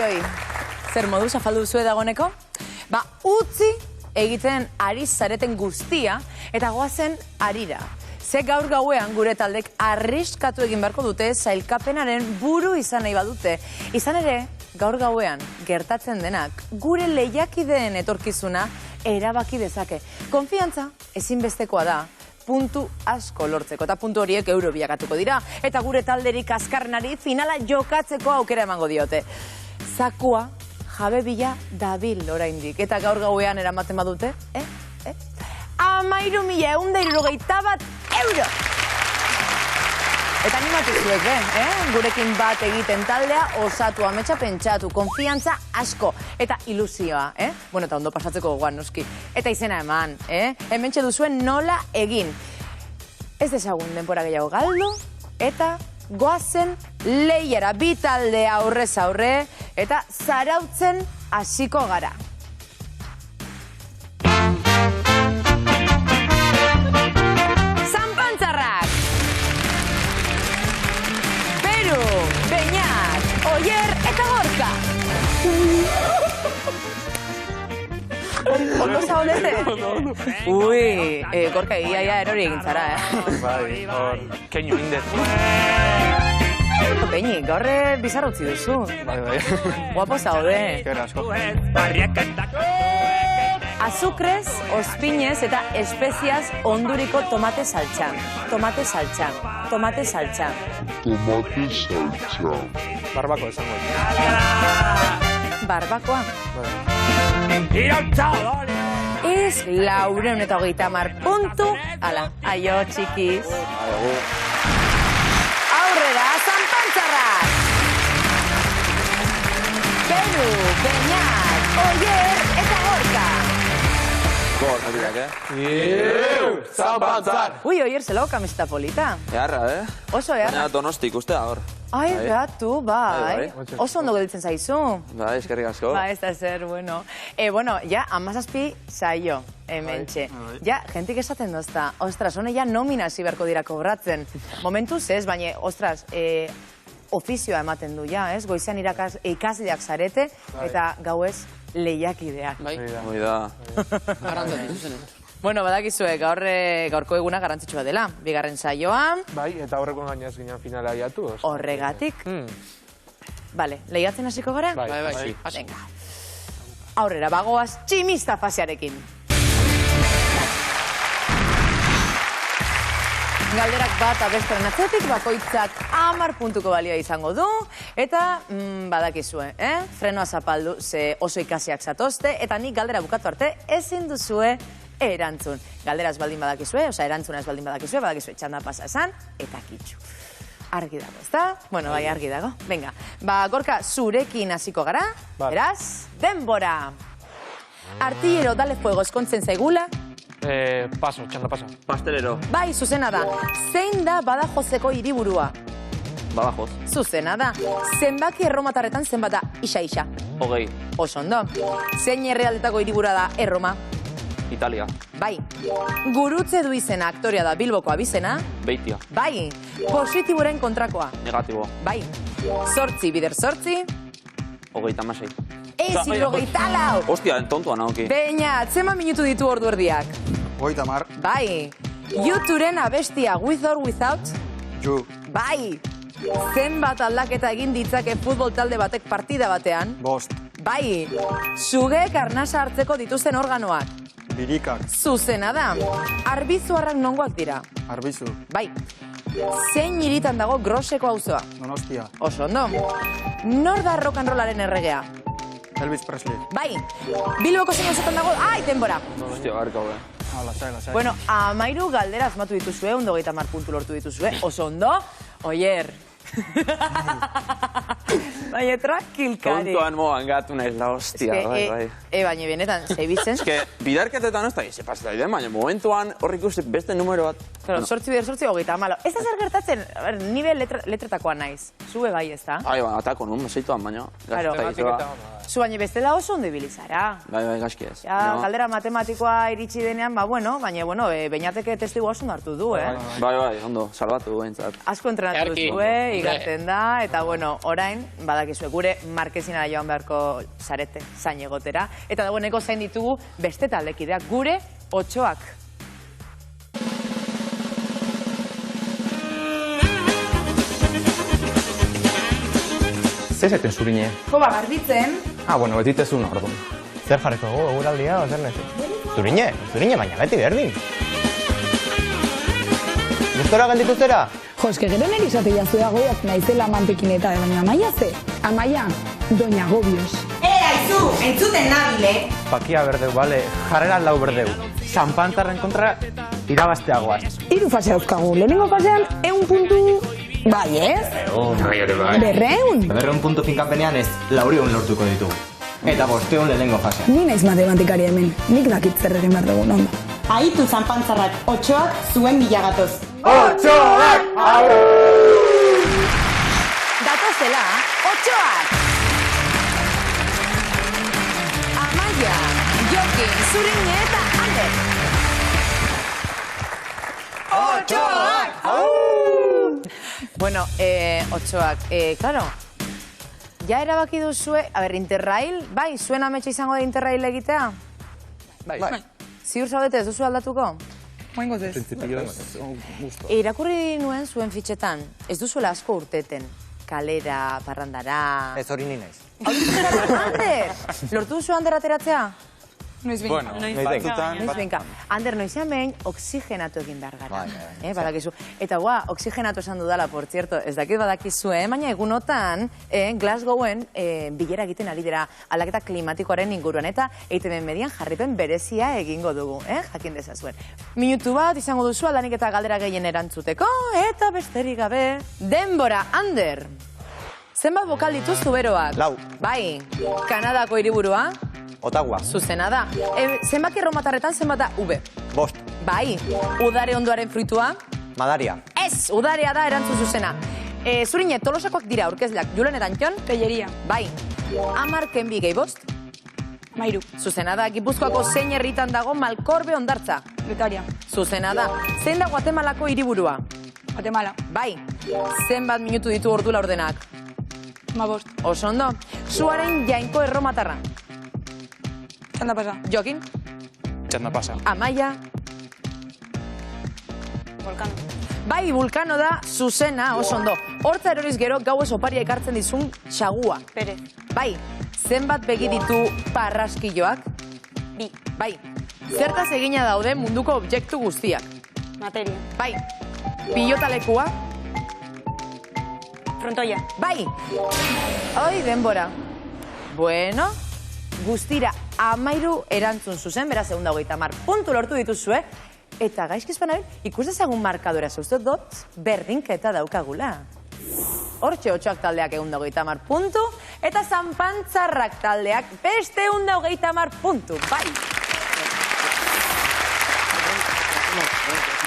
guztioi. Zer moduz afaldu zue dagoneko? Utzi egiten ari zareten guztia eta goazen arira. Ze gaur gauean gure taldek arriskatu egin beharko dute sailkapenaren buru izan nahi badute. Izan ere, gaur gauean gertatzen denak gure lehiakideen etorkizuna erabaki dezake. Konfiantza ezinbestekoa da puntu asko lortzeko eta puntu horiek euro bilakatuko dira. Eta gure talderik azkarrenari finala jokatzeko aukera emango diote. Zakua jabe bila dabil oraindik. Eta gaur gauean eramaten badute, 13.161 euro! Eta animatu zuek, gurekin bat egiten taldea, osatu ametsa pentsatu, konfiantza asko, eta ilusioa, Bueno, eta ondo pasatzeko gogoan, noski. Eta izena eman, Hementxe duzuen nola egin. Ez dezagun denbora gehiago galdu, eta goazen lehiara bi talde aurrez aurre, eta zarautzen hasiko gara. Beñat, Oier eta Gorka. Ondo zaudete? Ui, Gorka egia erori egin zara, Bai, hor, keinu indet. Peñi, gaur bizarra utzi duzu. Bai. Guapo zaude. Eskerrik asko. Azukrez, ospinez eta espeziaz onduriko tomate saltxan. Tomate saltxan. Tomate saltxan. Tomate saltxan. Barbako esango. Barbakoa? Ez 430 puntu. Ala, aio txikiz. Aurrera, zanpantzarrak! Peru, Beñat, Oier eta Gorka. Zanpantzar! Ui, Oier, zelako kamiseta polita. Eharra, Oso eharra. Baina Donosti ikustea hor. Ai, gatu, bai. Bai. Oso ondo gelditzen zaizu. Bai, eskerrik asko. Ba, ez da zer, bueno. Bueno, ja, 17 saio, hementxe. Ja, jentik esaten dozta. Ostras, hone ja nominazio beharko dira kobratzen. Momentuz ez, baina, ostras, ofizioa ematen du, ja, ez? Goizean ikasleak zarete, eta gauez lehiakideak. Bai, hoi da. Bueno, badakizue, gaurko eguna garrantzitsua dela. Bigarren saioan. Bai, eta horreko gainaz ginen finala jatu. Horregatik. Bale, lehiatzen hasiko gara? Bai. Venga. Aurrera, bagoaz tximista fasearekin. Galderak bat abestaren atzetik, bakoitzak 10 puntuko balioa izango du, eta badakizue, frenoa zapaldu, ze oso ikasiak zatozte, eta nik galdera bukatu arte ezin duzue erantzun. Galderaz baldin badakizue, erantzuna ez baldin badakizue, txanda pasa esan, eta kitxu. Argi dago, ezta? Bueno, bai, argi dago. Venga, Gorka, zurekin hasiko gara, beraz, denbora! Artillero dale fuego eskontzen zaigula. Paso, txanda pasa. Pastelero. Bai, zuzena da. Zein da Badajotzeko hiriburua? Badajoz. Zuzena da. Zenbaki erromatarretan zenbat da isa. 20. Oso ondo. Zein herrialdetako hiriburua da Erroma? Italia. Bai. Gurutze du izena aktorea da Bilboko abizena? Beitia. Bai. Positiboren kontrakoa? Negatibo. Bai. 8 bider 8? 36. Ez, 74. Ostia, tontua nauki. Beñat, zenbat minutu ditu ordu erdiak? 30. Bai. YouTuberen abestia With or Without? You. Bai. Zenbat aldaketa egin ditzake futbol talde batek partida batean? 5. Bai. Sugeek arnasa hartzeko dituzten organoak? Birikak. Zuzena da. Arbizuarrak nongoak dira? Arbizu. Bai. Zein hiritan dago Groseko auzoa? Donostia. Oso ondo. Nor da rock and rollaren erregea? Elvis Presley. Bai. Bilboko zein auzotan dago? Ai, denbora. Ostia, barkau, Lasai. Bueno, 13 galdera asmatu dituzue, 130 puntu lortu dituzue. Oso ondo. Oier. Baina, tranquilkari. Tontuan moan gatu nahiz la hostia, bai. Baina, benetan, zeibitzen. Ez que, bidarketetan ez da, ize paseta iden, baina momentuan horrik uste beste numero bat. Claro, 8 bider 8, 30. Ez da zer gertatzen, nivel letretakoa naiz. Zue bai, ez da? Ai, atako nun, meseituan, baina. Claro. Tematiketa, Zu baina bestela oso ondo ibili zara. Bai, gaizki ez. Ja, galdera matematikoa iritsi denean, baina, Beñateke testigu oso ondo hartu du, Bai, ondo, salbatu entzat. Asko entrenatu duzue, igartzen da, eta orain, badakizue, gure markezinara joan beharko zarete, zain egotera, eta dagoeneko zain ditugu beste taldekideak, gure otsoak. Zer zaten zurine? Garbitzen. Bueno, betitezun orduan. Zer jarriko gu, eguraldia, o zer nezik? Zurine, baina beti berdin. Gustora gelditu zera? Jo, eske gero niri izate jazua goiak naizela mantekineta, baina Amaia ze? Amaia, doña Gobios. Aizu, entzuten nabile. Pakia berdeu, bale, jarrera lau berdeu. Sanpantzarren kontra irabazteagoaz. 3 fase dauzkagu, lehenengo fasean 100 puntu... Bai, ez? Berreun? Berreun puntu finkapenean ez, 400 lortuko ditugu. Eta 500 lehenengo fasean. Ni naiz matematikaria hemen, nik dakit zer egin behar dugun, ondo. Aitu zanpantzarrak, otsoak zuen bilagatoz. Otsoak! Datozela, otsoak! Amaia, Jokin, Zurine eta Ander. Otsoak! Bueno, otsoak, claro, ja erabaki duzue, Interrail, bai, zuen ametsa izango da Interrail egitea? Bai. Ziur zaudete ez duzu aldatuko? Moingoz ez. Irakurri nuen zuen fitxetan, ez duzuela asko urteten. Kalera, parrandara... Ez hori ni naiz. Ander! Lortu duzu Ander ateratzea? Noiz Noizbenka. Ander, noizean behin oxigenatu egin behar gara. Badakizu. Eta oxigenatu esan dudala, por cierto, ez dakit badakizue, baina egunotan Glasgowen bilera egiten ari dira aldaketa klimatikoaren inguruan, eta EITB median jarripen berezia egingo dugu, jakin dezazuen. Minutu bat izango duzu aldanik eta galdera gehien erantzuteko, eta besterik gabe, denbora, Ander! Zenbat bokal dituztu beroak? 4. Bai, Kanadako hiriburua? Ottawa. Zuzena da. Zenbaki erromatarretan zenbat da V? 5. Bai. Udare ondoaren fruitua? Madaria. Ez, udarea da erantzun zuzena. Zurine, Tolosakoak dira aurkezleak. Julen eta Antion? Pelleria. Bai. 10 kenbi gehi 5? Mairu. Zuzena da. Gipuzkoako zein herritan dago Malkorbe hondartza? Betaria. Zuzena da. Zein da Guatemalako hiriburua? Guatemala. Bai. Zenbat minutu ditu ordu laurdenak? 15. Oso ondo. Zuaren jainko erromatarra? Txanda pasa. Jokin? Txanda pasa. Amaia? Volcano. Bai, Vulcano da, zuzena, oso ondo. Hortza eroriz gero, gauez oparia ekartzen dizun xagua. Perez. Bai, zenbat begi ditu parraskilloak? 2. Bai, zertaz egina daude munduko objektu guztiak? Materia. Bai, pilotalekua? Frontoia. Bai, oi, denbora. Bueno, guztira 13 erantzun zuzen, beraz 230 puntu lortu dituzue, eta gaizkizpan abin, ikus dezagun markadora zeuztot dut, berdinketa daukagula. Hortxe otsoak taldeak 230 puntu, eta zanpantzarrak taldeak beste 230 puntu, bai.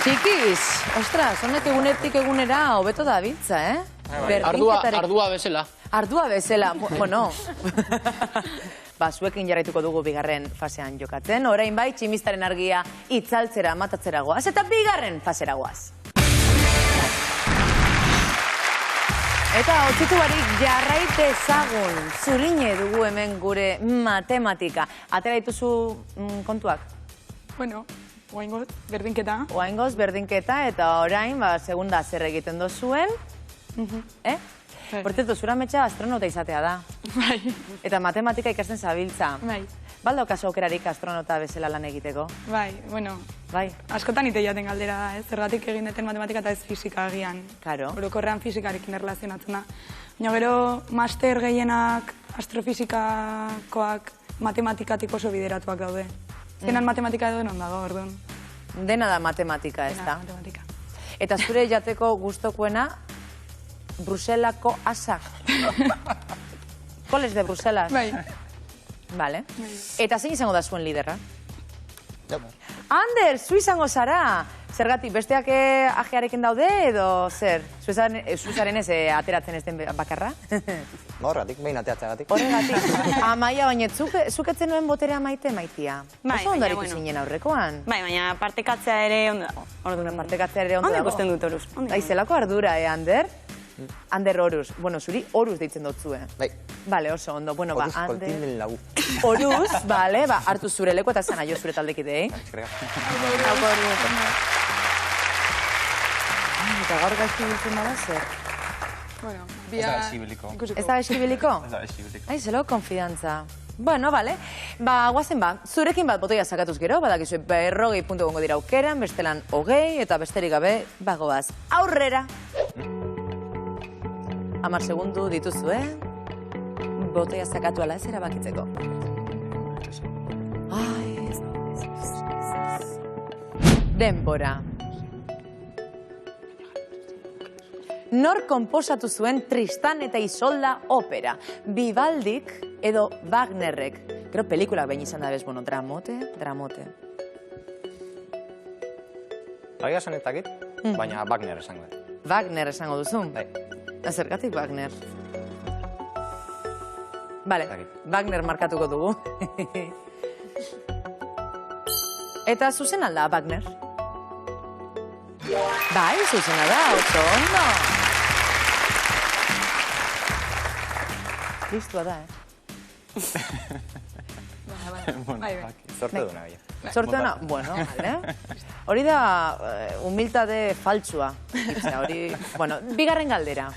Txikiz, ostras, honek egunetik egunera hobeto da biltza, Ardua bezala. Ardua bezala, bueno. Zuekin jarraituko dugu bigarren fasean jokatzen. Orain bai, tximistaren argia itzaltzera matatzera goaz, eta bigarren fasera goaz. Eta otzitu barik jarraitezagun. Zurine dugu hemen gure matematika. Atera dituzu kontuak? Bueno, oaingoz, berdinketa. Oaingoz, berdinketa, eta orain, segunda zer egiten dozuen. Portetu, zura metxa astronauta izatea da. Bai. Eta matematika ikasten zabiltza. Bai. Balda okaso aukerarik astronauta bezala lan egiteko? Bai, bueno. Bai. Askotan ite jaten galdera da, ez? Zergatik egin deten matematika eta ez fisika agian. Karo. Orokorrean fisikarekin erlazionatzen da. Baina gero, master gehienak, astrofisikakoak, matematikatik oso bideratuak daude. Zenan matematika edo non dago, orduan. Dena da matematika, ez da? Matematika. Eta zure jateko gustokoena, Bruselako asak. Koles de Bruselas. Bai. Vale. Eta zein izango da zuen liderra? Ander, zu izango zara. Zergatik, besteak ajearekin daude edo zer? Zuzaren ez ateratzen ez den bakarra? Horregatik, behin ateatzagatik. Horregatik. Amaia, baina zuketzen nuen boterea maitia. Oso ondo aritu zinen aurrekoan. Bai, baina partekatzea ere ondo dago. Partekatzea ere ondo dago. Ondo ikusten dut Horuz. Aizelako ardura, Ander? Ander Horuz. Bueno, zuri Horuz deitzen dotzue. Bai. Bale, oso ondo. Bueno, ba, Horuz koltin den lagu. Horuz, bale, ba, hartu zure leku eta zena jo zure taldekidei. Eta gaur gaizki biltzen bada zer? Ez da esibiliko. Ez da esibiliko? Ez da esibiliko. Ai, zelo, konfidantza. Bueno, bale. Ba, guazen ba, zurekin bat botoia sakatuz gero, badakizu 40 puntu gongo dira aukeran, bestelan 20, eta besterik gabe, bagoaz aurrera. 10 segundu dituzu, botoia sakatu ala ez erabakitzeko. Denbora. Nor konposatu zuen Tristan eta Isolda opera? Vivaldik edo Wagnerrek? Gero pelikulak behin izan da bez, bueno, dramote. Agia zanetakit, baina Wagner esango. Wagner esango duzu? Bai. Zergatik Wagner? Bale, Wagner markatuko dugu. Eta zuzen alda, Wagner? Bai, zuzena da, oso ondo. Listua da, Zorte duna, bai. Zorte duna? Bueno, vale. Hori da humiltate faltsua. Hori, bueno, bigarren galdera.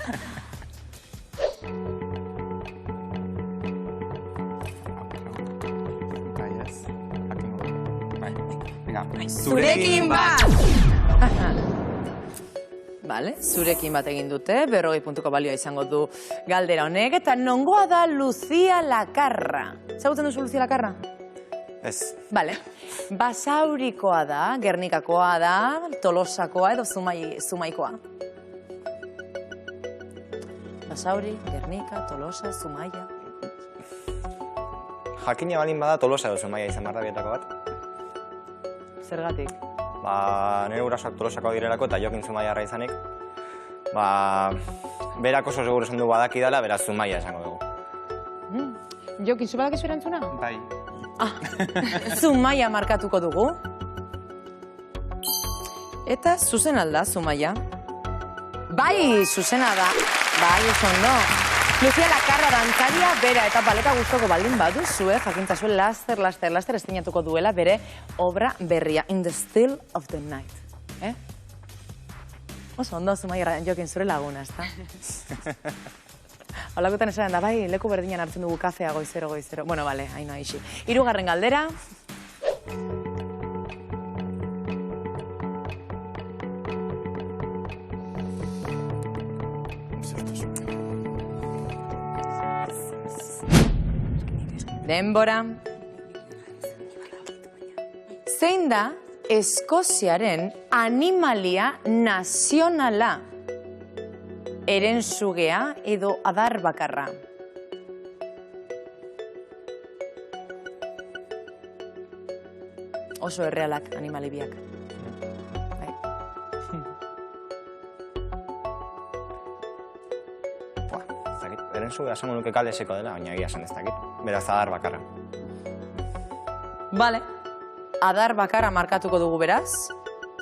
Zurekin bat! Vale, zurekin bat egin dute, 40 puntuko balioa izango du galdera honek, eta nongoa da Lucia Lakarra. Zagutzen duzu Lucia Lakarra? Ez. Vale, Basaurikoa da, Gernikakoa da, Tolosakoa edo Zumaikoa. Basauri, Gernika, Tolosa, Zumaia. Jakina balin bada Tolosa edo Zumaia izan barrabietako bat. Zergatik? Nire gurasoak Tolosako direlako eta Jokin Zumaiarra izanik. Berak oso seguro esan du badaki dela, beraz Zumaia esango dugu. Jokin, zu badakizu erantzuna? Bai. Zumaia markatuko dugu. Eta zuzen alda, Zumaia. Bai, zuzena da. Bai, oso ondo. Lucia Lakarra dantzaria, bera eta baleta guztoko baldin baduzue, jakintzazue laster estreinatuko duela bere obra berria, In the Still of the Night. Oso ondo, Zumaia Jokin, zure laguna, ezta? Holakotan esan da, bai, leku berdinan hartzen dugu kafea goizero. Bueno, bale, haino aixi. 3. galdera. Denbora. Zein da Eskoziaren animalia nazionala? Herensugea edo adar bakarra? Oso errealak animali biak. Herensugea esango nuke Galeseko dela, baina egia esan ez dakit. Beraz adar bakarra. Bale, adar bakarra markatuko dugu beraz.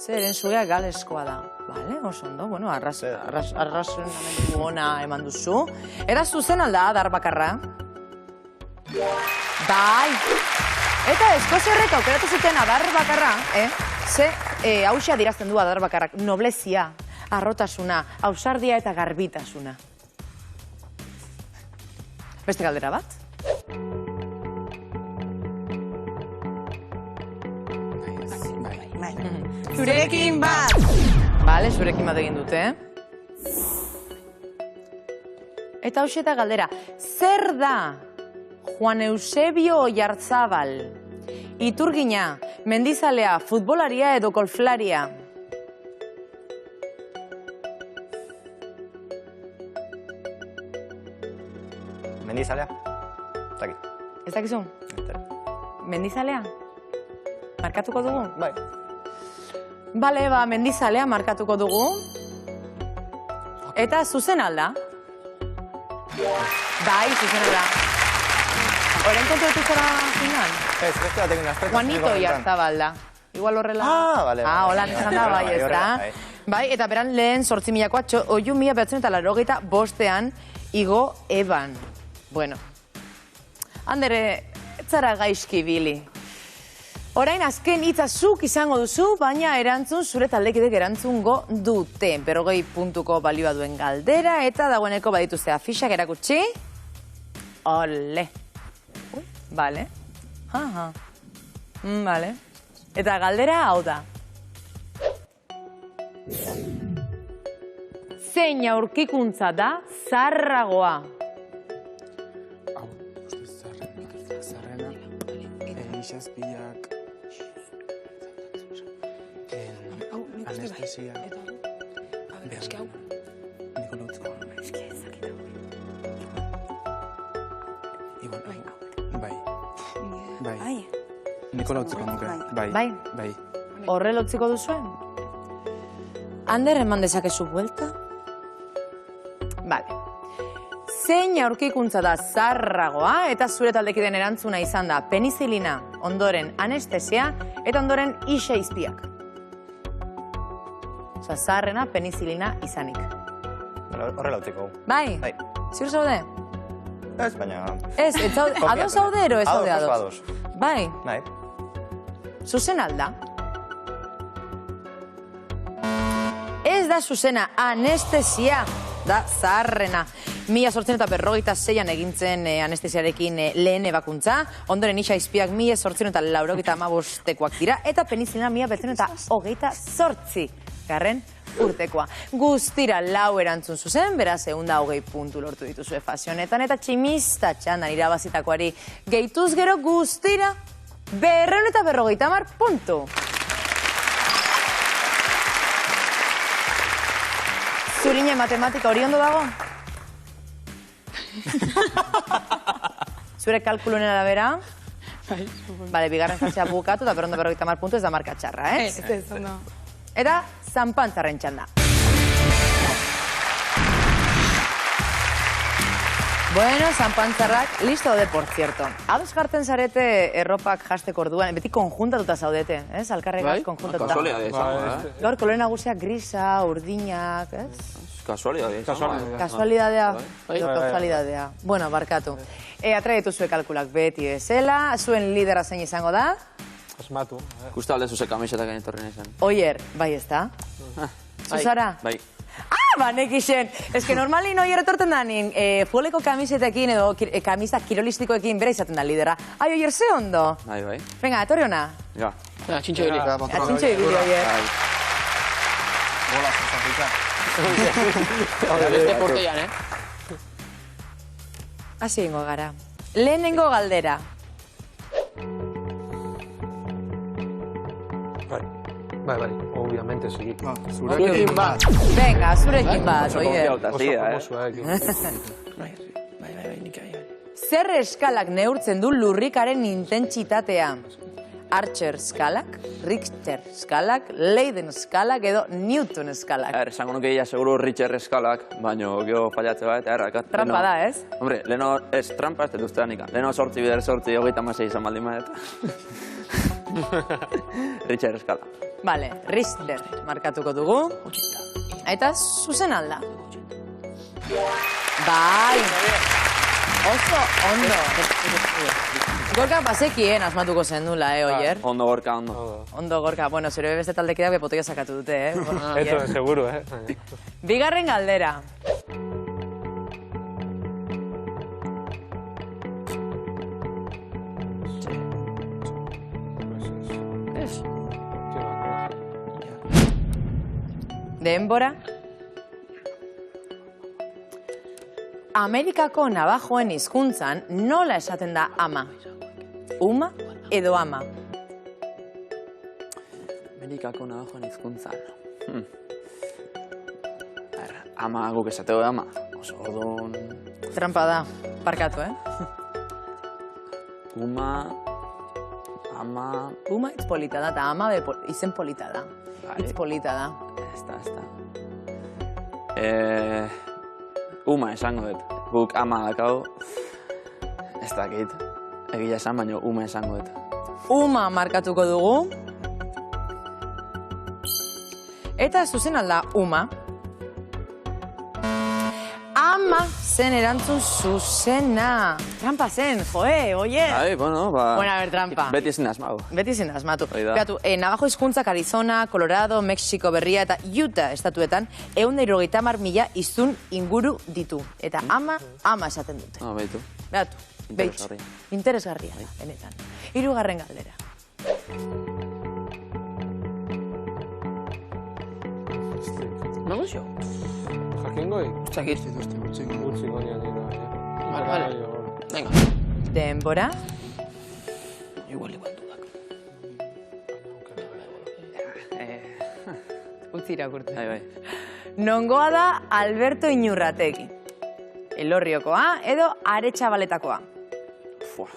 Zer herensugea Galeskoa da. Bale, oso ondo, bueno, arrazonamendu ona eman duzu. Eta zuzen alda adar bakarra. Bai! Eta eskoziarrek aukeratu zuten adar bakarra, ze hauxe adirazten du adar bakarrak. Noblezia, arrotasuna, ausardia eta garbitasuna. Beste galdera bat? Zurekin bat! Bale, zurekin bat egin dute. Eta hauxe eta galdera, zer da Juan Eusebio Oyarzabal? Iturgina, mendizalea, futbolaria edo golflaria? Mendizalea? Zaki. Ez dakizu? Mendizalea? Markatuko dugu? Bai. Bale, mendizalea markatuko dugu. Eta zuzen alda. Bai, zuzen alda. Horen kontuetu zara final? Ez, beste batekin aztertu. Juanito Iarzabalda. Igual horrela... Bale. Hola, nesan da, bai, ez da. Bai, eta beran lehen 8.000koa, oiu 1985 Igo Eban. Bueno. Andere, etzara gaizki bili. Orain azken hitza zuk izango duzu, baina erantzun zure taldekidek erantzungo dute. 40 puntuko balioa duen galdera, eta dagoeneko badituzte afixak erakutsi. Ole. Bale. Bale. Eta galdera hau da. Zein aurkikuntza da zarragoa? Zarrena. Isazpiak. Anestesia. Nikolotzko. Bai. Nikolotzko nuke. Bai. Horrela utziko duzuen? Ander, eman dezakezu buelta? Bale. Zein aurkikuntza da zarragoa eta zure taldekideen erantzuna izan da penizilina, ondoren anestesia eta ondoren isa-izpiak. Osa, zaharrena penizilina izanik. Horrela utziko. Bai? Ziur zaude? Ez, baina... Ez, ados zaude ero ez zaude ados? Ados. Bai? Nahi. Zuzen alda? Ez da zuzena, anestesia da zaharrena. 1856an egintzen anestesiarekin lehen ebakuntza, ondoren isa-izpiak 1885koak dira, eta penizilina 1928 garren urtekoa. Guztira 4 erantzun zuzen, beraz 120 puntu lortu dituzue fase honetan, eta tximista txandan irabazitakoari gehituz gero guztira 250 puntu. Zurine matematika hori ondo dago? Zure kalkuluen arabera? Bale, bigarren fasea bukatu eta 250 puntu ez da marka txarra, ez? Ez, ondo. Eta zanpantzarren txanda. Bueno, zanpantzarrak listo de, por cierto. Ados jartzen zarete erropak jasteko orduan, beti konjuntatuta zaudete, ez? Alkarregaz konjuntatuta. Kasualidade izango, Gaur kolore nagusiak grisa, urdinak, ez? Kasualidade izango. Kasualidadea. Kasualidadea. Bueno, barkatu. Atraitu zue kalkulak beti ezela, zuen lidera zein izango da? Asmatu. Gusta alde zuze kamisetak etorri nahi. Oier, bai ez da? Zuzara? Bai. Nekixen. Ez que normalin oier etorten da nin, fueleko kamisetekin edo kamisa kirolistikoekin bera izaten da lidera. Ai, oier, ze ondo? Bai. Venga, etorri hona. Ja. Txintxo hiri. Txintxo hiri, oier. Bola, zuzapita. Beste porteian, Hasi ingo gara. Lehenengo galdera. Bai, obviamente, sí. Zurekin bat. Venga, zurekin bat, oier. Zer eskalak neurtzen du lurrikaren intentsitatea? Archer eskalak, Richter eskalak, Leiden eskalak edo Newton eskalak. Esango nuke ia seguru Richter eskalak, baino geho fallatze bat, errakat. Trampa da, ez? Hombre, leheno ez trampa ez dut ustean ikan. Leheno 8 bider 8, 36 izan baldin maeta. Richter eskala. Bale, Richter markatuko dugu. Eta zuzen alda. Bai. Oso ondo. Gorka bazekien asmatuko zendula, oier? Ondo gorka, ondo. Ondo gorka. Bueno, zure beste taldekideak bepotoia sakatu dute, Eto, seguro, Bigarren galdera. Denbora. Amerikako nabajoen hizkuntzan nola esaten da ama? Uma edo ama? Amerikako nabajoen hizkuntzan. Ama guk esateko ama. Oso ordun... Trampa da, parkatu, Uma... Ama... Uma hitz polita da, eta ama izen polita da. Itz polita da. Ez da. Uma esango dut. Guk ama dakau. Ez dakit. Egia esan, baina uma esango dut. Uma markatuko dugu. Eta zuzen alda uma. Ama zen erantzun zuzena. Trampa zen, joe, oie. Bai, bueno, ba... Bueno, a ver, trampa. Beti ezin asmatu. Beti zen asmatu. Hori da. Fíjatu, Navajo hizkuntzak Arizona, Colorado, Mexiko Berria eta Utah estatuetan 150.000 hiztun inguru ditu. Eta ama esaten dute. No, behitu. Beatu, Interesgarria. Interesgarria da, benetan. 3. galdera. Nago xo? Jakingoi? Txakit. Utziko nian nire. Vale. Venga. Denbora. Igual dudak. Utzi irakurtu. Bai. Nongoa da Alberto Inurrategi. Elorriokoa edo Aretxabaletakoa. Fua.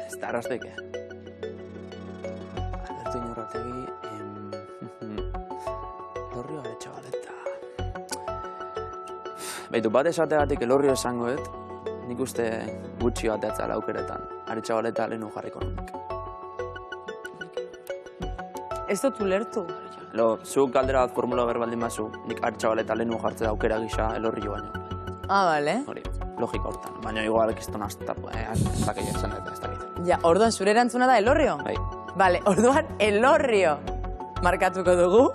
Ez da arrasteke. Alberto Inurrategi... Elorrio Aretxabaleta. Beitu, bat esategatik Elorrio esango dut, nik uste gutxi bat atzala aukeretan. Aretxabaleta lehenu jarriko nondik. Ez dut ulertu. Zuk galdera bat formula berbaldin bazu, nik Aretxabaleta lehenu jartze da aukera gisa Elorrio baino. Bale. Hori, logika hortan. Baina igual kiston aztatu, ez dakit esan ez dakit. Ja, orduan zure erantzuna da Elorrio? Bai. Bale, orduan Elorrio markatuko dugu.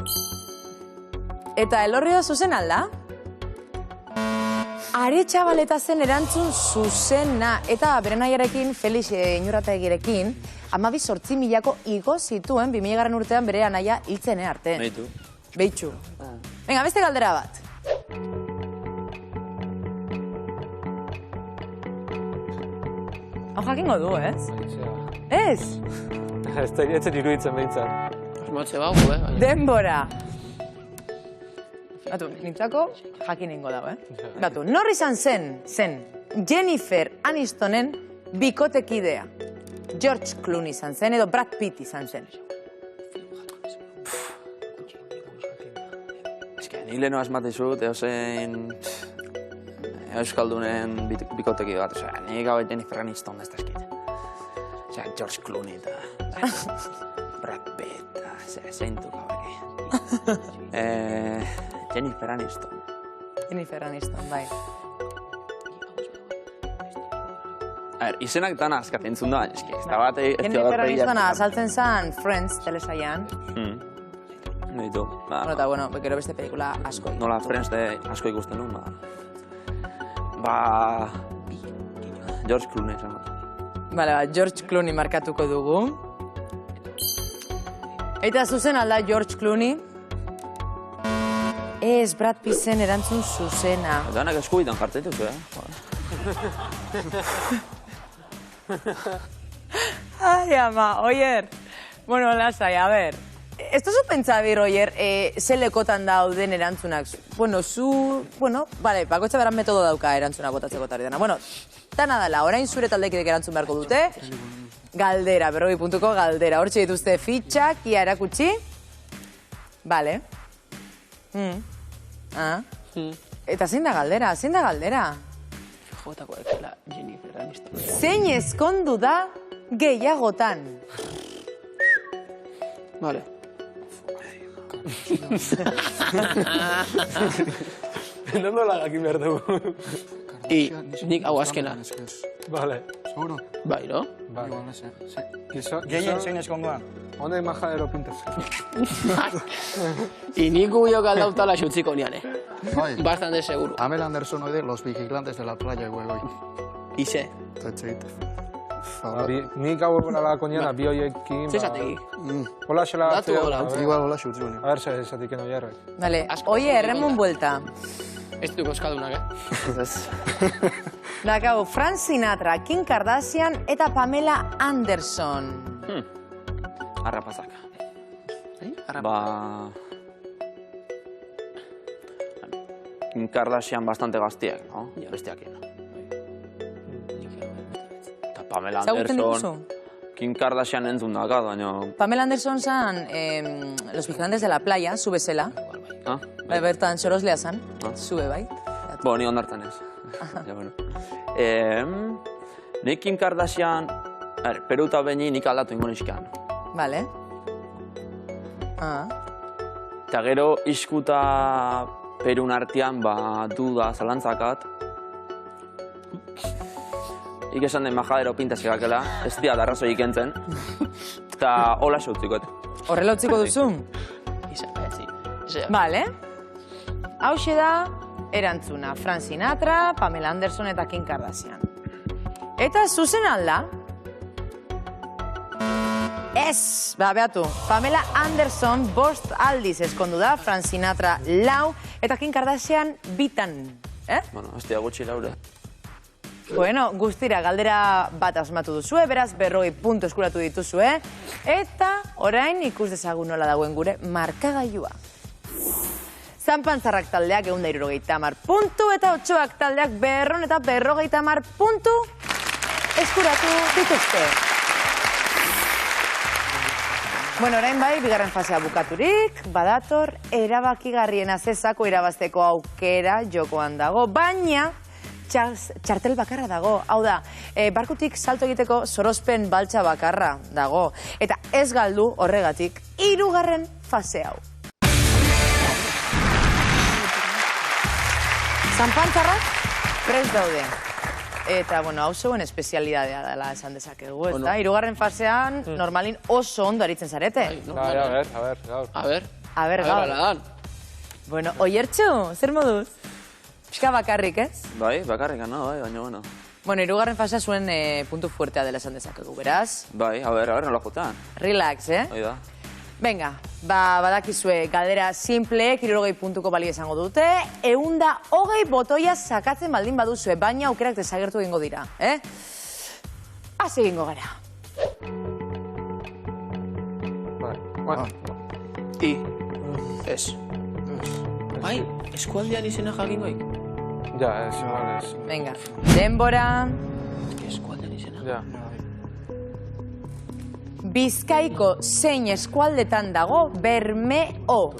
Eta Elorrio zuzen alda? Aretxabaleta zen erantzun zuzena. Eta berenaiarekin, Felix Inurrategirekin, 12.000 igo zituen 2000. Urtean bere anaia hiltzen arte. Beitu. Beitxu. Venga, beste galdera bat. Hau jakingo du, ez? Ez? Ez zen iruditzen behintzat. Osmotze bau, Denbora. Batu, nintzako jakin ingo dago, Batu, nor izan zen Jennifer Anistonen bikotekidea. George Clooney izan zen edo Brad Pitt izan zen. Nik lehenu asmatizut, eozein... Euskaldunen bikoteki bat, nik hau Jennifer Aniston ez dazkit. George Clooney eta... Brad Pitt, zeintuk hauek. Jennifer Aniston. Jennifer Aniston, bai. A ver, izenak dana azkat entzun da, ez da bat... Jennifer Anistona azaltzen zen Friends telesaian. Ditu. Bueno, eta bueno, gero beste pelikula asko. Nola Friends asko ikusten nuen, ba... George Clooney esan bat. Bale, George Clooney markatuko dugu. Eta zuzen alda George Clooney. Ez, Brad Pitt zen erantzun zuzena. Danak eskubitan jartzen duzu, Ai, ama, Oier. Bueno, lasai, a ver. Ez duzu pentsabir, Oier, ze lekotan dauden erantzunak. Bueno, bale, bakoitza beran metodo dauka erantzuna botatzeko tarri dena. Bueno, dana dala, orain zure taldekidek erantzun beharko dute. Galdera, 40 puntuko galdera. Hortxe dituzte fitxak, ia erakutsi. Bale. Eta zein da galdera, Jotako ekela Jennifer Aniston. Zein ezkondu da gehiagotan? Vale. Nola jakin behar dugu. Nik hau azkena. Vale. Seguro? Bai, no? Bai. Gehien zein eskonduan? Honek majadero pintez. Nik guio galdautala xutziko nian, Bai. Bastante seguro. Amel Anderson oide Los Vigilantes de la Playa Huegoi. Ize. Tetzeite. Nik hau egora bako nian, bi hoiekin... Zesategi. Hola xela... Datu hola. Igual hola xutzuen. A ver, zatiken oiarrak. Vale, oie, erremun buelta. Ez dugu euskaldunak, Dakau, Frank Sinatra, Kim Kardashian eta Pamela Anderson. Arrapazak. Ba... Kim Kardashian bastante gaztiak, no? Besteak, no? Eta Pamela Zagutzen Anderson... dikuzu? Kim Kardashian entzun dakat, baina... Pamela Anderson zan Los Vigilantes de la Playa, zu bezala. Ah? Bertan soroslea zan, zube bai. Bo, ni ondartan ez. Ja, bueno. Nik Kim Kardashian, Peru eta behin nik aldatu ingo nizkan. Vale. Eta gero, iskuta Perun artean, duda zalantzakat. Ik esan den majadero pintasekakela, ez dia darrazoik entzen. Eta hola utzikoet. Horrela utziko duzu? Vale. Hauxe da, erantzuna. Frank Sinatra, Pamela Anderson eta Kim Kardashian. Eta zuzen alda? Ez, behatu. Pamela Anderson 5 aldiz eskondu da, Frank Sinatra 4, eta Kim Kardashian 2. Bueno, ez dia gutxi laure. Bueno, guztira galdera bat asmatu duzue, beraz 40 puntu eskuratu dituzue, eta orain ikus dezagun nola dagoen gure markagailua. Zanpantzarrak taldeak 170 puntu eta Otsoak taldeak 250 puntu eskuratu dituzte. Bueno, orain bai, bigarren fasea bukaturik, badator, erabakigarriena zezako irabazteko aukera jokoan dago, baina txartel bakarra dago. Hau da, barkutik salto egiteko sorospen baltsa bakarra dago. Eta ez galdu horregatik, 3. fase hau. Zanpantzarrak prest daude. Eta, bueno, hau zeuen espezialidadea dela esan dezakegu, ez da? 3. fasean, normalin oso ondo aritzen zarete. A ver, gaur. Bueno, Oiertxu, zer moduz? Pixka bakarrik, ez? Bai, bakarrik, no, bai, baina, bueno. Bueno, 3. fasea zuen puntu fuertea dela esan dezakegu, beraz? Bai, a ver, nola jotean. Relax, Oida. Venga, badakizue galdera simpleek 60 puntuko balio esango dute, 120 botoia sakatzen baldin baduzue, baina aukerak desagertu egingo dira, Haz egingo gara. I. Ez. Bai, eskualdean izena jakingoik. Ja, ez. Venga, denbora. Eskualdean izena? Ja. Bizkaiko zein eskualdetan dago Bermeo.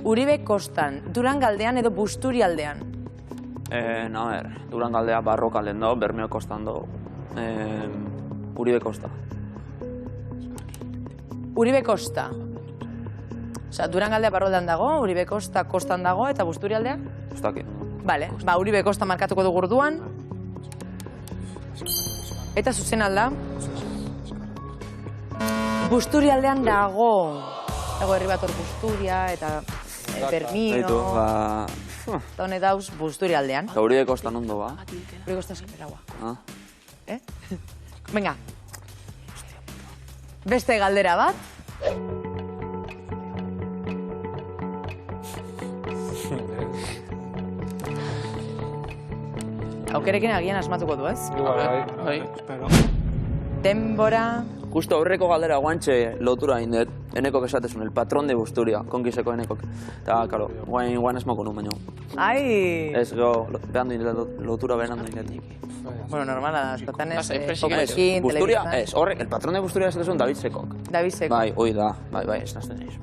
Uribe kostan, Durangaldean edo Busturialdean. A ver, Durangaldea Barrokalden do, Bermeo kostan do, Uribe kosta. Uribe kosta. Osa, Durangaldea Barroldan dago, Uribe kosta kostan dago, eta Busturialdea? Ez dakit. Bale, Uribe kosta markatuko du gurduan. Eta zuzen alda? Busturialdean dago. Dago herri bat hor Busturia eta Bermio. Eta honet dauz Busturialdean. Eta Uribe kostan ondo, ba? Uribe kosta eskaperagoa. Venga. Beste galdera bat. Aukerekin agian asmatuko du, ez? Bai. Denbora. Justo aurreko galdera guantxe lotura indet, enekok esatezun, el patrón de Busturia, konkiseko enekok. Eta, karo, guain esmoko nu baino. Ai! Ez go, behandu indet, lotura behandu indet. Bueno, normala, askotan ez, pokekin, Busturia, ez, horrek, el patrón de Busturia esatezun David Sekok. David Sekok. Bai, hoi da, bai, ez nazten eiz.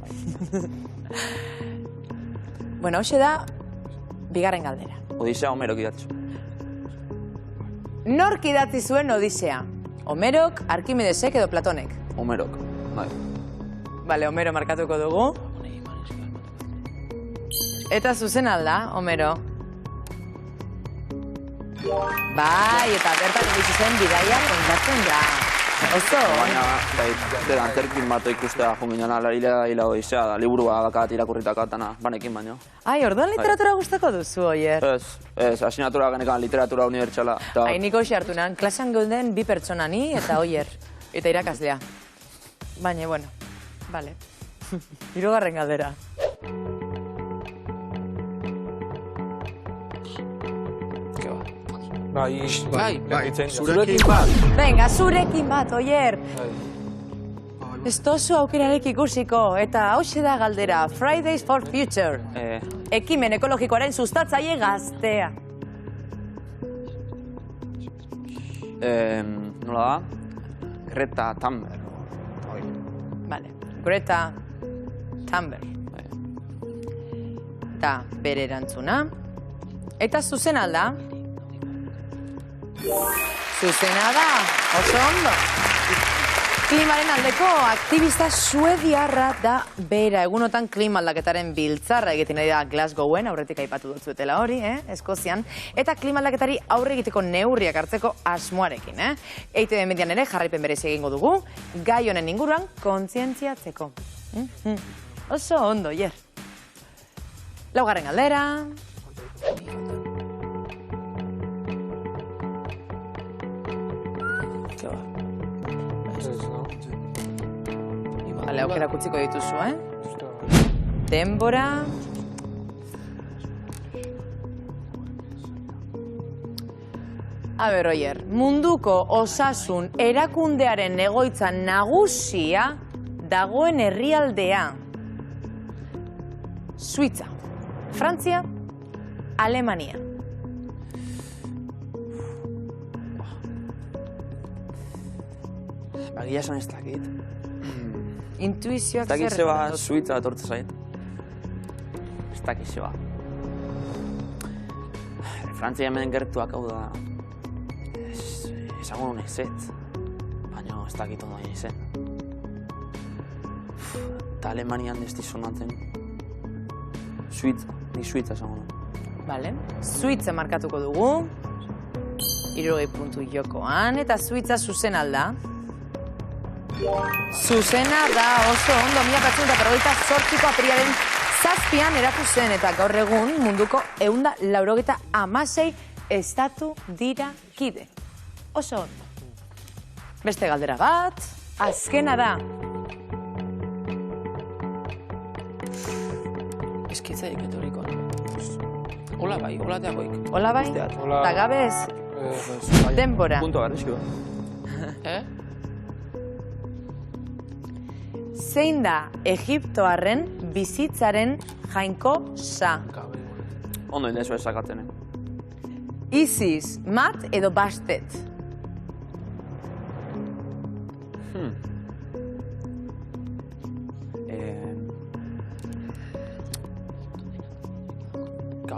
Bueno, hoxe da, bigarren galdera. Odisea Homerok idatzu. Nork idatzi zuen Odisea? Homerok, Arkimedesek edo Platonek? Homerok, bai. Bale, Homero markatuko dugu. Eta zuzen alda, Homero. Bai, eta bertan bizi zen bidaia kontatzen da. Oso? Baina, da, anterkin bat ikustea junginan hila Odisea da, liburua dakat irakurritakatana, banekin baino. Ai, orduan literatura gustako duzu, Oier? Ez, asignatura genekan literatura unibertsala. Ai, niko hoxe hartu nan, klasean geunden 2 pertsona, ni eta Oier, eta irakaslea. Baina, bueno, bale. 3. galdera. Bai, zurekin bat. Venga, zurekin bat, Oier. Ez tozu aukerarek ikusiko, eta hauxe da galdera, Fridays for Future. Ekimen ekologikoaren sustatzaile gaztea. Nola da? Greta Thunberg. Vale, Greta Thunberg. Da bere erantzuna. Eta zuzen alda? Zuzena da, oso ondo. Klimaren aldeko aktivista suediarra da bera. Egunotan klima aldaketaren biltzarra egiten ari da Glasgowen, aurretik aipatu dutzuetela hori, Eskozian. Eta klima aldaketari aurre egiteko neurriak hartzeko asmoarekin, EITB median ere jarraipen berezi egingo dugu, gai honen inguruan kontzientziatzeko. Oso ondo, Jer. Laugarren galdera. Bale, aukera kutziko dituzu, Denbora. A ber, Oier, munduko osasun erakundearen egoitza nagusia dagoen herrialdea. Suitza, Frantzia, Alemania. Bagia esan ez dakit. Intuizioak Ez dakit zeba Suitza etortze zait. Ez dakit zeba. Frantzia hemen gertuak hau da. Ezagun honek zet. Baina ez dakit ondo izen. Eta Alemanian ez dizonatzen. Suitza, nik Suitza ezagun honek. Bale, Suitza markatuko dugu. 60 puntu jokoan, eta Suitza zuzen alda. Zuzena da oso ondo, 1948ko apirilaren 7an eratu zen, eta gaur egun munduko 196 estatu dira kide. Oso ondo. Beste galdera bat, azkena da. Eskitzaik etoriko. Hola bai, hola teakoik. Hola bai, eta gabez, denbora. Punto garrizko. Zein da Egiptoarren bizitzaren jainko-sa? Ondo indezu esakatzen, Isis, Mat edo Bastet?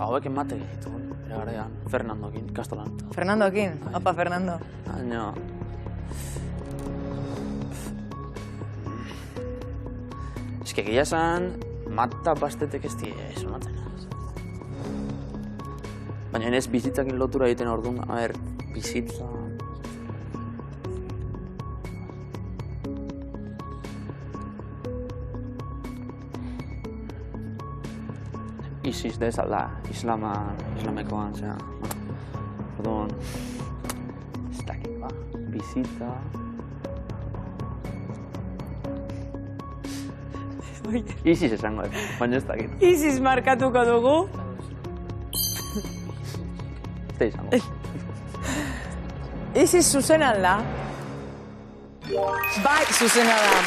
Hauek emate ditu, ere garean, Fernandokin, ikastolan. Fernandokin? Opa, Fernando. Baina... Ez que egia esan, Mata Bastetek ez die sonatzen. Baina ez bizitzakin lotura egiten orduan, a ber, bizitza... Isis da ez alda, islamekoan, zera... Orduan... Ez dakit, ba, bizitza... Isis esango, baina ez dakit. Isis markatuko dugu. Ez da izango. Isis zuzena da. Bai, zuzena da.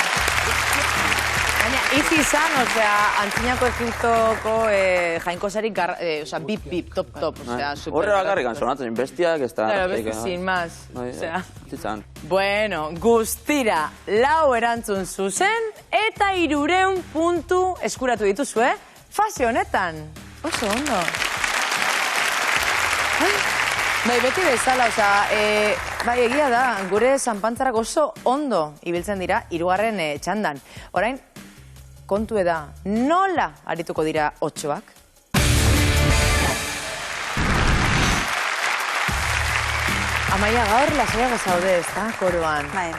Baina, Isisan, osea, antzinako Egiptoko jainkosarik, osea, bip, top, osea, super... Horre bakarrik sonatzen, bestiak ez da... Claro, beste sin más, osea... Zitzan. Bueno, guztira, 4 erantzun zuzen, eta 300 puntu eskuratu dituzu, Fase honetan. Oso ondo. Bai, beti bezala, osea, bai, egia da, gure zanpantzarak oso ondo ibiltzen dira 3. txandan. Orain, kontu da, nola arituko dira 8ak? Amaia, gaur lasaiago zaude, ez da, koroan? Bai,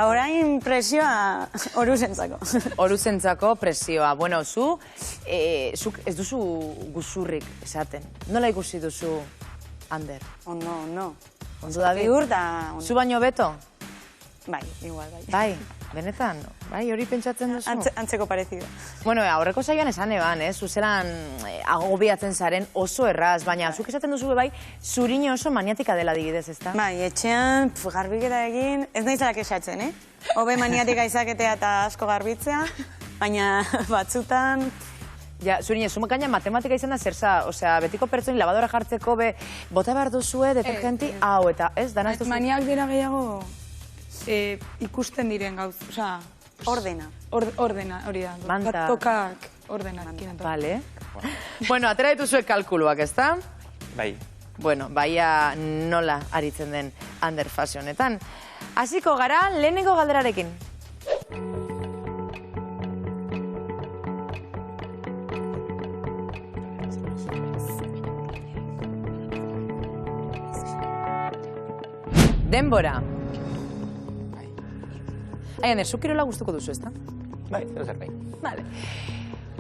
orain presioa oruzentzako. Oruzentzako presioa. Bueno, zuk ez duzu guzurrik esaten. Nola ikusi duzu, Ander? Ondo. Ondo da Figur da... Zu baino beto? Bai, igual, bai. Bai, benetan, bai, hori pentsatzen duzu? Antzeko parezido. Bueno, aurreko saioan esan eban, zuzeran agobiatzen zaren oso erraz, baina zuk esaten duzu bai, zurine oso maniatika dela digidez, ezta? Bai, etxean garbiketa egin, ez naizalak esatzen, Hobe maniatika izaketea eta asko garbitzea, baina batzutan... Ja, zurine, gaina matematika izan da zerza, osea, betiko pertsoin labadora jartzeko bota behar duzue detergenti hau, eta ez, dana ez duzu... Maniak dira gehiago... ikusten diren gauz, osea... Ordena. Ordena, hori da. Manta. Tokak ordenak. Vale. Bueno, atera dituzue kalkuluak, ezta? Bai. Bueno, baia nola aritzen den under fashionetan. Hasiko gara lehenengo galderarekin. Denbora. Ander, zu kirola gustuko duzu, ezta? Bai, zer bai. Vale.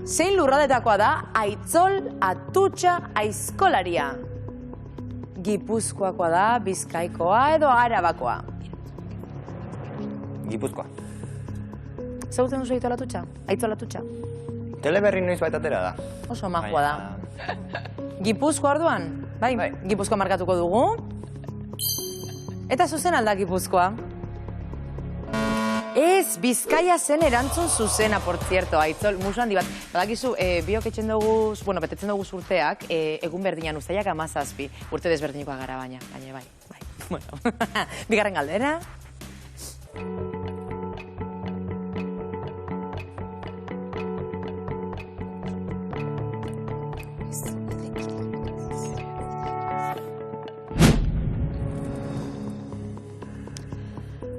Zein lurraldetakoa da Aitzol Atutxa aizkolaria? Gipuzkoakoa da, Bizkaikoa edo Arabakoa? Gipuzkoa. Zagutzen duzu Aitzol Atutxa? Aitzol Atutxa? Teleberri noiz bait atera da. Oso majua da. Gipuzkoa orduan? Bai, Gipuzkoa markatuko dugu. Eta zuzen alda Gipuzkoa? Ez, Bizkaia zen erantzun zuzena, por cierto, Aitzol, musu handi bat. Badakizu, biok etxen dugu, bueno, betetzen dugu urteak, egun berdinan uztaiak 17, urte desberdinikoa gara baina bai. Bueno, bigarren galdera.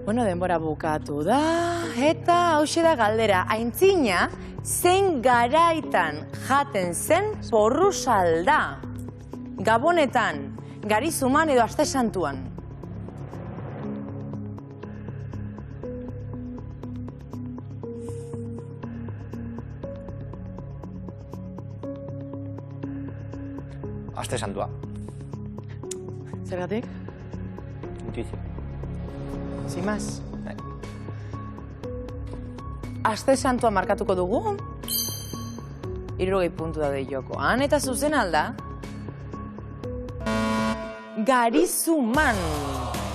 Bueno, denbora bukatu da, eta hauxe da galdera. Aintzina, zein garaitan jaten zen porrusalda? Gabonetan, Garizuman edo Aste Santuan? Aste Santua. Zergatik? Intuizio. Sin más. Aste Santua markatuko dugu. 60 puntu daude jokoan, eta zuzen alda. Garizuman.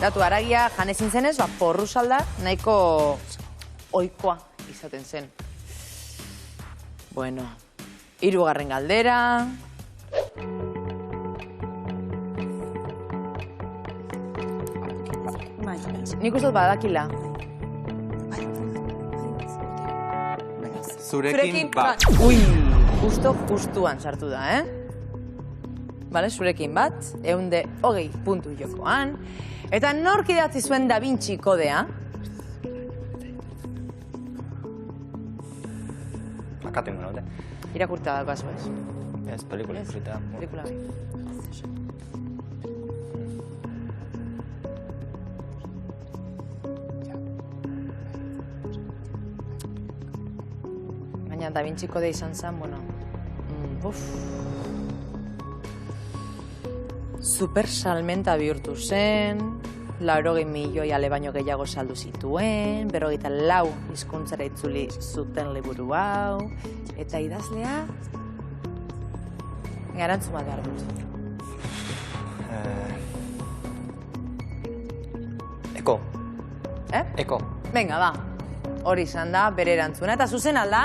Datu haragia janezin zenez, porrusalda nahiko ohikoa izaten zen. Bueno, 3. galdera. Nik uste dut badakila. Zurekin bat. Ui, justuan sartu da, Bale, zurekin bat, 120 puntu jokoan. Eta nork idatzi zuen Da Vinci kodea? Akaten gure, Irakurta daukazu, ez? Ez, pelikula ikusita. Pelikula bai. Baina Da Vinci kodea izan zen, bueno... Super salmenta bihurtu zen, 80 milioi ale baino gehiago saldu zituen, 54 hizkuntzara itzuli zuten liburu hau, eta idazlea... Garantzu bat behar dut. Eko. Eko. Venga, ba. Hori izan da, bere erantzuna. Eta zuzen alda?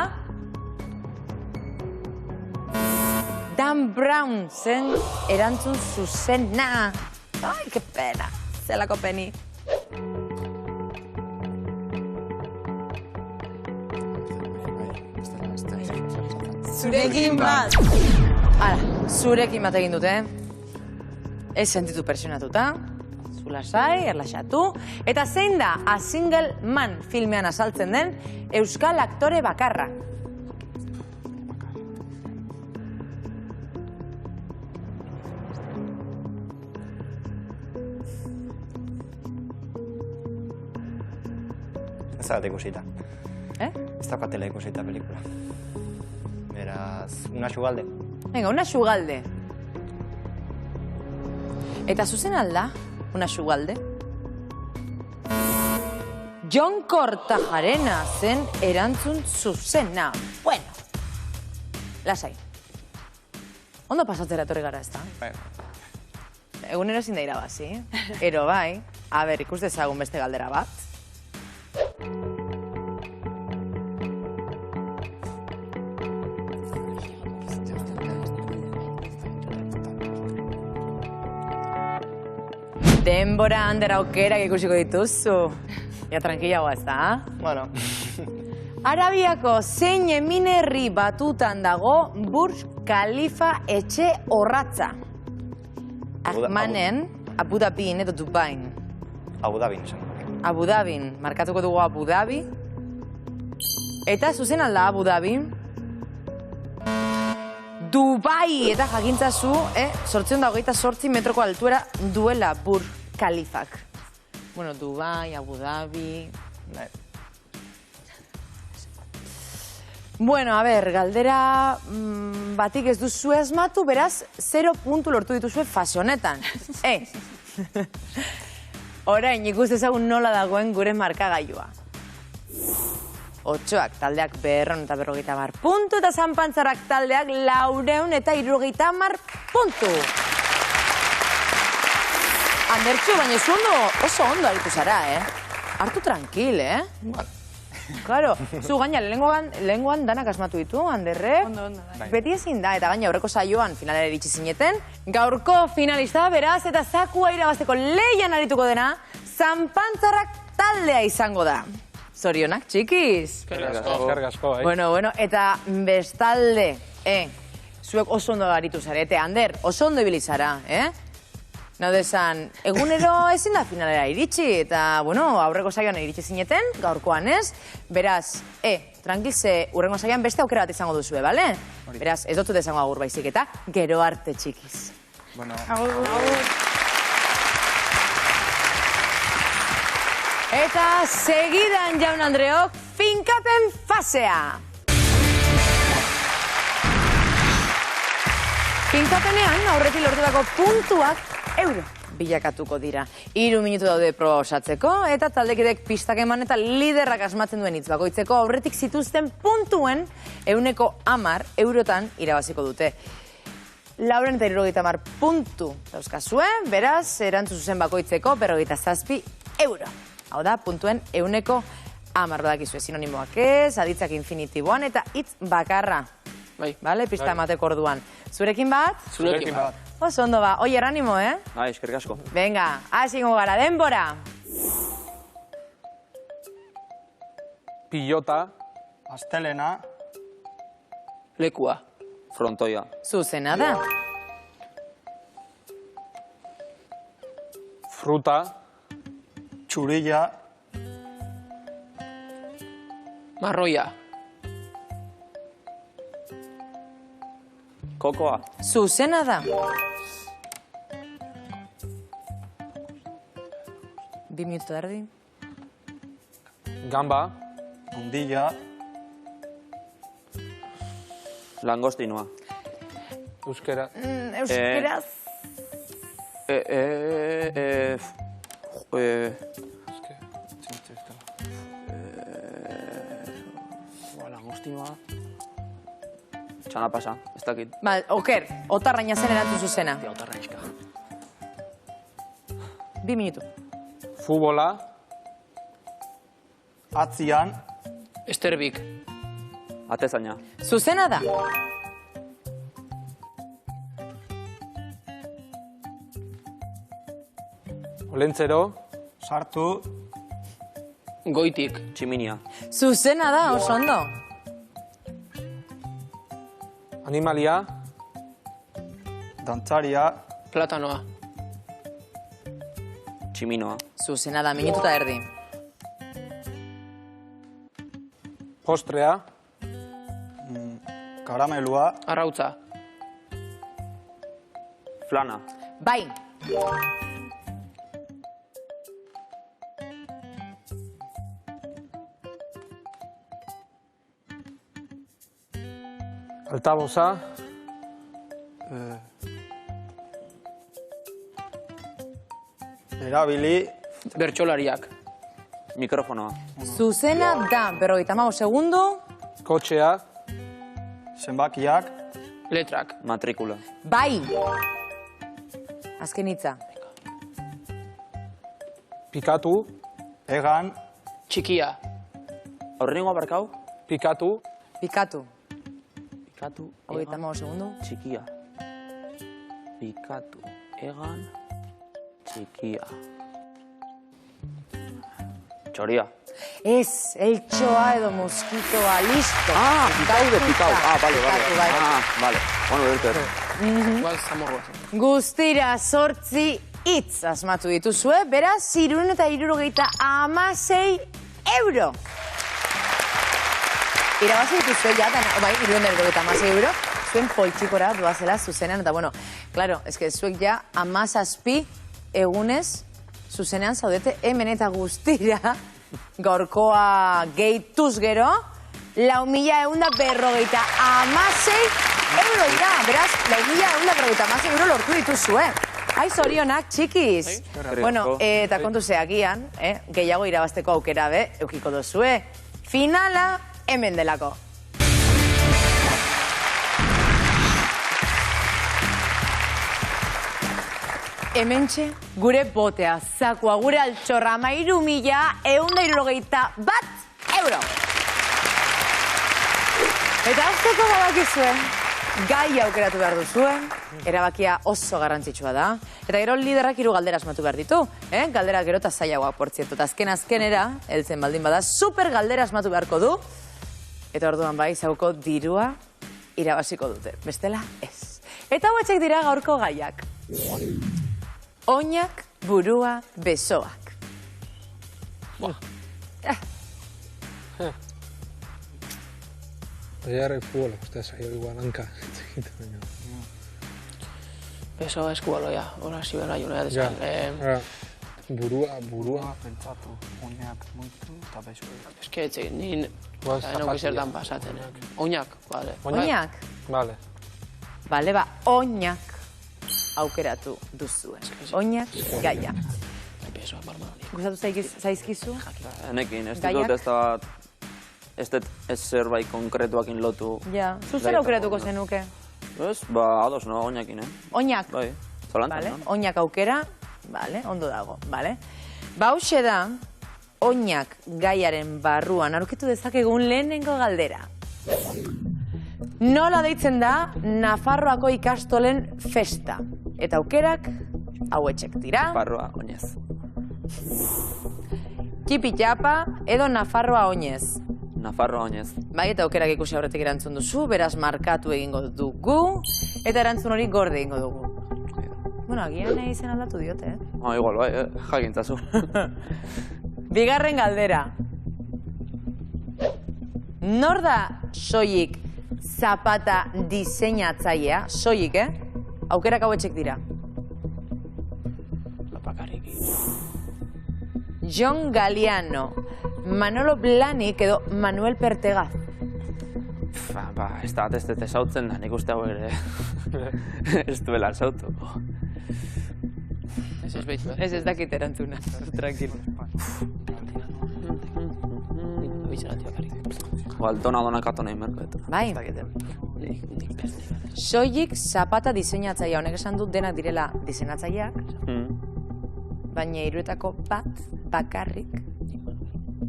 Dan Brown zen erantzun zuzena. Ai, que pena. Zelako peni. Zurekin bat. Hala, zurekin bat egin dute. Ez sentitu presionatuta. Zu lasai, erlaxatu. Eta zein da A Single Man filmean azaltzen den euskal aktore bakarra? Ez da ikusita. Ez daukatela ikusita pelikula. Beraz, Una Xugalde. Venga, Una Xugalde. Eta zuzen alda, Una Xugalde? Jon Kortajarena zen erantzun zuzena. Bueno, lasai. Ondo pasatzera etorri gara, ez da? Egunero ezin da irabazi. Ero bai, a ber, ikus dezagun beste galdera bat. Denbora handera aukerak ikusiko dituzu. Ja, tranquilagoa ez da, Bueno. Arabiako zein eminerri batutan dago Burj Khalifa etxe horratza? Ahmanen, Abu Dhabin edo Dubain? Abu Dhabin, esan. Abu Dhabin, markatuko dugu Abu Dhabi. Eta zuzen alda Abu Dhabi. Dubai, eta jakintzazu, 828 metroko altuera duela Burj Khalifak. Bueno, Dubai, Abu Dhabi... Bueno, a ber, galdera batik ez duzu asmatu, beraz, 0 puntu lortu dituzue fase honetan. Orain, ikuste ezagun nola dagoen gure markagailua. 8ak taldeak 250 puntu eta Zanpantzarrak taldeak 470 puntu. Andertxu, baina zu oso ondo aritu zara, Hartu tranquil, Claro, zu gaina lehengoan danak asmatu ditu, Anderrek. Ondo. Beti ezin da, eta gaina aurreko saioan finalera iritsi zineten. Gaurko finalista, beraz, eta zakua irabazteko lehian arituko dena, Zanpantzarrak taldea izango da. Zorionak, txikiz. Eskerrik asko, Bueno, eta bestalde, zuek oso ondo aritu zarete, Ander, oso ondo ibili zara, Naude esan, egunero ezin da finalera iritsi, eta, bueno, aurreko saioan iritsi zineten, gaurkoan ez. Beraz, tranquilze, urrengo saioan beste aukera bat izango duzue, bale? Beraz, ez dut izango agur baizik, eta gero arte, txikiz. Bueno. Eta segidan, jaun Andreok, finkapen fasea. Finkapenean, aurretik lortutako puntuak euro bilakatuko dira. 3 minutu daude proba osatzeko, eta taldekidek pistak eman eta liderrak asmatzen duen hitz bakoitzeko aurretik zituzten puntuen 110 eurotan irabaziko dute. 470 puntu dauzkazue, beraz, erantzun zuzen bakoitzeko 57 euro. Hau da, puntuen 110 badakizue sinonimoak ez, aditzak infinitiboan eta hitz bakarra. Bale, pista emateko orduan. Zurekin bat? Zurekin bat. Oso ondo ba, oier animo, Bai, eskerrik asko. Venga, hasiko gara, denbora. Pilota. Astelena. Lekua. Frontoia. Zuzena da. Fruta. Txurilla. Marroia. Kokoa. Zuzena da. 2 minutu erdi. Gamba. Ondilla. Langostinoa. Euskera. Euskeraz. Langostinoa. Txana pasa, ez dakit. Ba, oker, otarraina zen erantzun zuzena. Otarraizka. 2 minutu. Futbola. Atzian. Esterbik. Atezaina. Zuzena da. Olentzero. Sartu. Goitik. Tximinia. Zuzena da, oso ondo. Animalia. Dantzaria. Platanoa. Tximinoa. Zuzena da, minutu eta erdi. Postrea. Karamelua. Arrautza. Flana. Bai. Altaboza. Erabili. Bertsolariak. Mikrofonoa. Zuzena da, 55 segundo. Kotxea. Zenbakiak. Letrak. Matrikula. Bai. Azken hitza. Pikatu. Egan. Txikia. Aurrenengoa barkau? Pikatu. Pikatu. Pikatu. 35 segundo. Txikia. Pikatu. Egan. Txikia. Txoria. Ez, eltxoa edo moskitoa, listo. Pikau. Bale. Pikatu, bai. Bale. Bueno, bertu. Igual zamorroa. Guztira 8 hitz asmatu dituzue, beraz, 676 euro. Irabazi dituzue ja, bai, 676 euro, zuen poltsikora doazela zuzenean, eta bueno, claro, zuek ja 17 egunez zuzenean zaudete hemen eta guztira, gaurkoa gehituz gero, 4.156 euro dira, beraz, 4.156 euro lortu dituzue. Ai, zorionak, txikiz. Bueno, eta kontu zeagian, gehiago irabazteko aukera eukiko dozue. Finala, hemen delako. Hementxe, gure botea, zakua, gure altxorra, 13.161 euro. Eta azteko badakizue, gai aukeratu behar duzuen, erabakia oso garrantzitsua da. Eta gero liderrak 3 galdera asmatu behar ditu. Galdera gero eta zailagoak, portzieto. Eta azkenera, heltzen baldin bada, super galdera asmatu beharko du. Eta orduan bai, zauko dirua irabaziko dute. Bestela, ez. Eta hauetxek dira gaurko gaiak. Oinak, burua, besoak. Oiarrek futbola, saio igual hanka. Beso eskubaloia, hora ziberra junea dezan. Burua. Pentsatu, oinak muitu eta beso. Ez que etxek, nien nauk izertan pasatzen. Oinak, bale. Oinak? Bale. Bale, oinak aukeratu duzue. Oinak, gaia. Gustatu zaizkizu? Enekin, ez dut ez da... Ez zerbait konkretuakin lotu. Ja, zuzer aukeratuko zenuke? Ez, ados, no, oinakin, Oinak? Bai, zolantan, no? Oinak aukera, ondo dago, bale? Hauxe da, oinak gaiaren barruan aurkitu dezakegun lehenengo galdera. Nola deitzen da Nafarroako ikastolen festa? Eta aukerak hauetxek dira. Nafarroa oinez. Txipi-txapa edo Nafarroa oinez? Nafarroa oinez. Bai, eta aukerak ikusi aurretik erantzun duzu, beraz markatu egingo dugu, eta erantzun hori gorde egingo dugu. Bueno, agian izen aldatu diote, Igual, bai, jakintzazu. Bigarren galdera. Nor da soilik zapata diseinatzailea? Soilik, Aukerak hauetxek dira. Bakarrik. Jon Galiano, Manolo Blahnik edo Manuel Pertegaz. Ez da, ez ezautzen da, nik uste hau ere ez duela ezautu. Ez behitu, Ez dakit erantzuna, tranquilo. Dona kato nahi merko. Bai. Soilik zapata diseinatzailea, honek esan dut denak direla diseinatzaileak, baina hiruetako bat bakarrik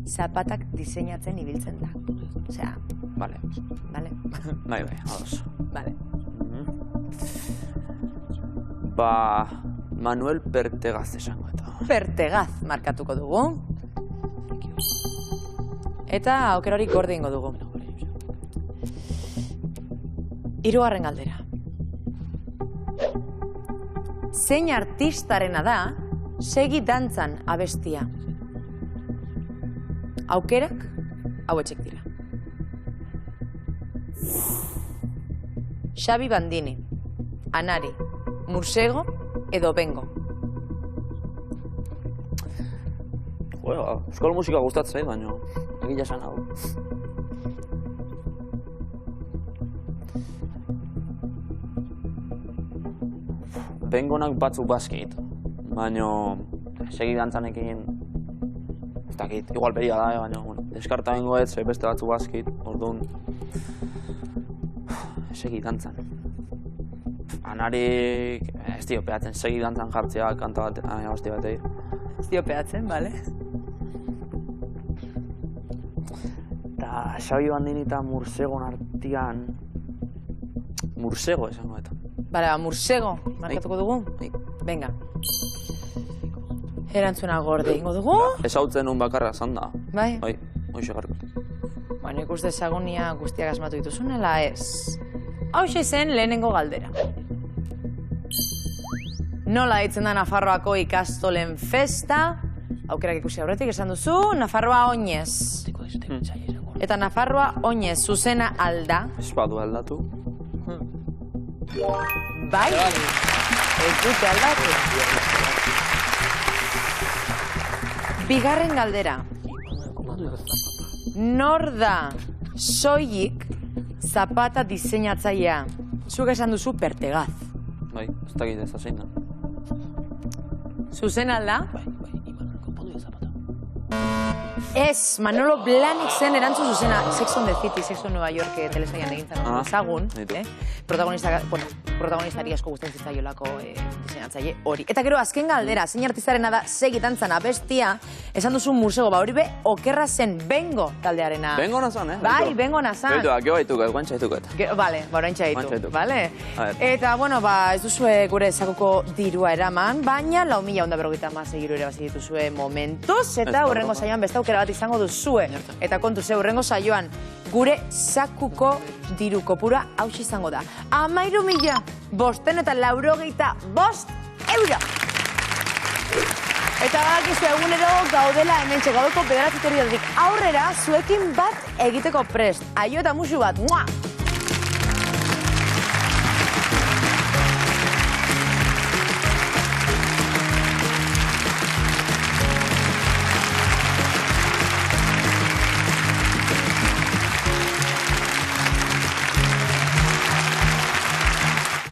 zapatak diseinatzen ibiltzen da. Osea... Bale. Bale? Bai, ados. Bale. Manuel Pertegaz esango eta. Pertegaz markatuko dugu. Eta aukera hori gorde ingo dugu. 3. galdera. Zein artistarena da segi dantzan abestia? Aukerak hauetxek dira. Xabi Bandini, Anari, Mursego edo Bengo. Euskal musika gustatzen, baina egia esan hau. Bengonak batzuk bazkit, baina segi dantzanekin ez dakit, igual beria da, baina deskarta bengoet, beste batzuk bazkit, orduan segi dantzan. Anarik ez dio peatzen segi dantzan jartzea kanta bat, abesti batei. Ez dio peatzen, bale? Eta Xabi Bandini eta Mursegon artian... Mursego esango eta. Bale, Mursego markatuko dugu? Venga. Erantzuna gorde ingo dugu. Ez hau zenun bakarra zan da. Bai. Bai, hoxe garko. Bueno, ikus dezagunia guztiak asmatu dituzunela ez. Hau zen lehenengo galdera. Nola ditzen da Nafarroako ikastolen festa? Aukerak ikusi aurretik esan duzu, Nafarroa oinez. Eta Nafarroa oinez zuzena alda. Ez badu aldatu. Bai, ez dute aldatu. Bigarren galdera. Nor da soilik zapata diseinatzailea? Zuk esan duzu Pertegaz. Bai, ez dakit ez azein da. Zuzen alda? Ez, Manolo Blahnik zen erantzun zuzena Sex on the City, Sex on Nueva York telesailan egin zen ezagun. Protagonistari asko gustatzen zitzaiolako diseinatzaile hori. Eta gero azken galdera, zein artistarena da segitantzan abestia, esan duzu musego, hori be, okerra zen Bengo taldearena. Bengo nazan, Bai, Bengo nazan. Beitu, gero haituket, guantxa haituket. Bale, oraintxe haitu, bale? Eta, bueno, ez duzue gure zakuko dirua eraman, baina 4.150 euro ere bazi dituzue momentuz, eta hurrengo saioan beste aukera bat izango duzue. Eta kontu ze, hurrengo saioan gure zakuko diru kopura haus izango da. 13.585 euro! Eta badakizu egunero gaudela hementxe gaueko 9:00 aurrera zuekin bat egiteko prest. Aio eta musu bat, mua!